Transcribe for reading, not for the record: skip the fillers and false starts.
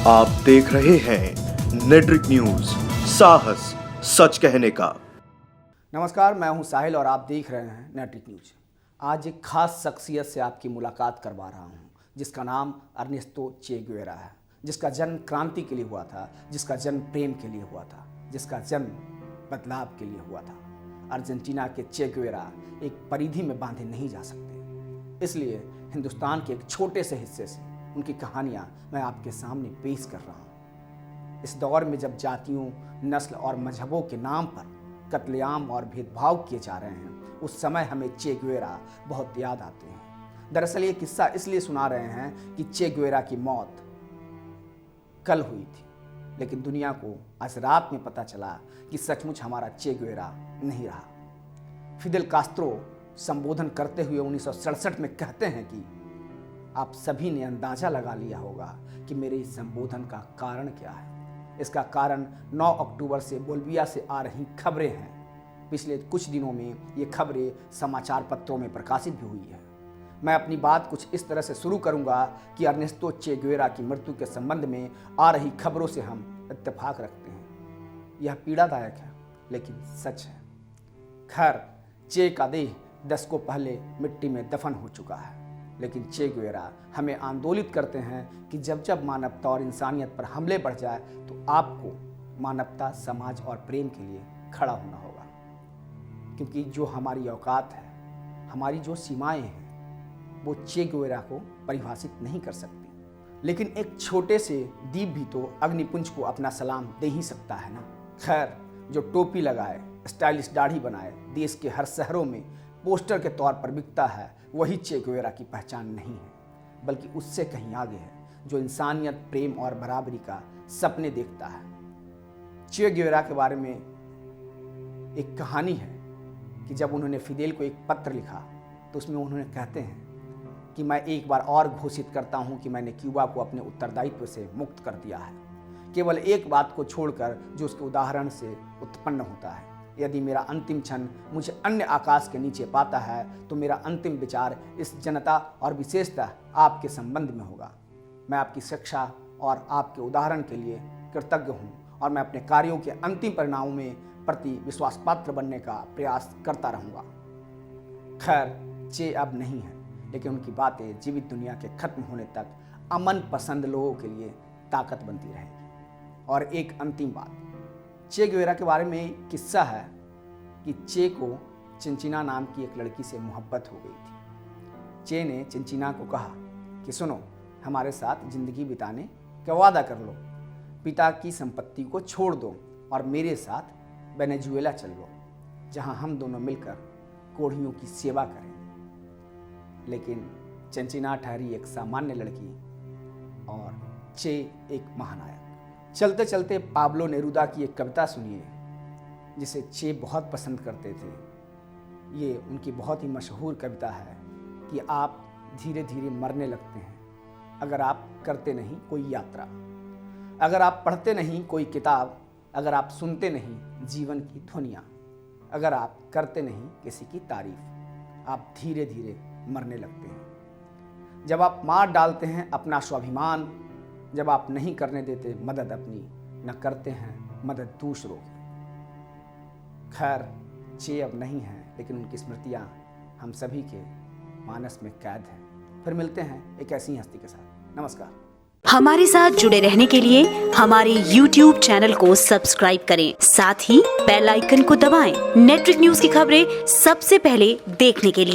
आप देख रहे हैं नेट्रिक न्यूज, साहस सच कहने का। नमस्कार, मैं हूं साहिल और आप देख रहे हैं नेट्रिक न्यूज। आज एक खास शख्सियत से आपकी मुलाकात करवा रहा हूं, जिसका नाम अर्नेस्टो चे गुवेरा है, जिसका जन्म क्रांति के लिए हुआ था, जिसका जन्म प्रेम के लिए हुआ था, जिसका जन्म बदलाव के लिए हुआ था। अर्जेंटीना के चे गुवेरा एक परिधि में बांधे नहीं जा सकते, इसलिए हिंदुस्तान के एक छोटे से हिस्से से उनकी कहानियां मैं आपके सामने पेश कर रहा हूं। इस दौर में जब जातियों, नस्ल और मजहबों के नाम पर कत्लेआम और भेदभाव किए जा रहे हैं, उस समय हमें चे गुवेरा बहुत याद आते हैं। दरअसल ये किस्सा इसलिए सुना रहे हैं कि चे गुवेरा की मौत कल हुई थी, लेकिन दुनिया को आज रात में पता चला कि सचमुच हमारा चे गुवेरा नहीं रहा। फिदेल कास्त्रो संबोधन करते हुए 1967 में कहते हैं कि आप सभी ने अंदाजा लगा लिया होगा कि मेरे इस संबोधन का कारण क्या है। इसका कारण 9 अक्टूबर से बोलिविया से आ रही खबरें हैं। पिछले कुछ दिनों में ये खबरें समाचार पत्रों में प्रकाशित भी हुई है। मैं अपनी बात कुछ इस तरह से शुरू करूंगा कि अर्नेस्टो चे गुवेरा की मृत्यु के संबंध में आ रही खबरों से हम इत्तेफाक रखते हैं। यह पीड़ादायक है, लेकिन सच है। खैर, चे का देह दशकों पहले मिट्टी में दफन हो चुका है, लेकिन चे गुवेरा हमें आंदोलित करते हैं कि जब जब मानवता और इंसानियत पर हमले बढ़ जाए तो आपको मानवता, समाज और प्रेम के लिए खड़ा होना होगा, क्योंकि जो हमारी औकात है, हमारी जो सीमाएं हैं, वो चे गुवेरा को परिभाषित नहीं कर सकती। लेकिन एक छोटे से द्वीप भी तो अग्निपुंज को अपना सलाम दे ही सकता है ना। खैर, जो टोपी लगाए, स्टाइलिश दाढ़ी बनाए, देश के हर शहरों में पोस्टर के तौर पर बिकता है, वही चे गुवेरा की पहचान नहीं है, बल्कि उससे कहीं आगे है, जो इंसानियत, प्रेम और बराबरी का सपने देखता है। चे गुवेरा के बारे में एक कहानी है कि जब उन्होंने फिदेल को एक पत्र लिखा तो उसमें उन्होंने कहते हैं कि मैं एक बार और घोषित करता हूं कि मैंने क्यूबा को अपने उत्तरदायित्व से मुक्त कर दिया है, केवल एक बात को छोड़कर जो उसके उदाहरण से उत्पन्न होता है। यदि मेरा अंतिम क्षण मुझे अन्य आकाश के नीचे पाता है तो मेरा अंतिम विचार इस जनता और विशेषतः आपके संबंध में होगा। मैं आपकी शिक्षा और आपके उदाहरण के लिए कृतज्ञ हूँ और मैं अपने कार्यों के अंतिम परिणामों में प्रति विश्वासपात्र बनने का प्रयास करता रहूँगा। खैर, चे अब नहीं है, लेकिन उनकी बातें जीवित दुनिया के खत्म होने तक अमन पसंद लोगों के लिए ताकत बनती रहेगी। और एक अंतिम बात, चे गुवेरा के बारे में किस्सा है कि चे को चिंचिना नाम की एक लड़की से मोहब्बत हो गई थी। चे ने चिंचिना को कहा कि सुनो, हमारे साथ जिंदगी बिताने का वादा कर लो, पिता की संपत्ति को छोड़ दो और मेरे साथ वेनेजुएला चल लो, जहां हम दोनों मिलकर कोढ़ियों की सेवा करेंगे। लेकिन चिंचिना ठहरी एक सामान्य लड़की और चे एक महानायक। चलते चलते पाब्लो नेरुदा की एक कविता सुनिए, जिसे चे बहुत पसंद करते थे। ये उनकी बहुत ही मशहूर कविता है कि आप धीरे धीरे मरने लगते हैं अगर आप करते नहीं कोई यात्रा, अगर आप पढ़ते नहीं कोई किताब, अगर आप सुनते नहीं जीवन की ध्वनियाँ, अगर आप करते नहीं किसी की तारीफ, आप धीरे धीरे मरने लगते हैं। जब आप मार डालते हैं अपना स्वाभिमान, जब आप नहीं करने देते मदद अपनी, न करते हैं मदद दूसरों की। खैर, चे अब नहीं हैं, लेकिन उनकी स्मृतियां हम सभी के मानस में कैद हैं। फिर मिलते हैं एक ऐसी ही हस्ती के साथ। नमस्कार। हमारे साथ जुड़े रहने के लिए हमारे YouTube चैनल को सब्सक्राइब करें, साथ ही बेल आइकन को दबाएं। नेट्रिक न्यूज की खबरें सबसे पहले देखने के लिए।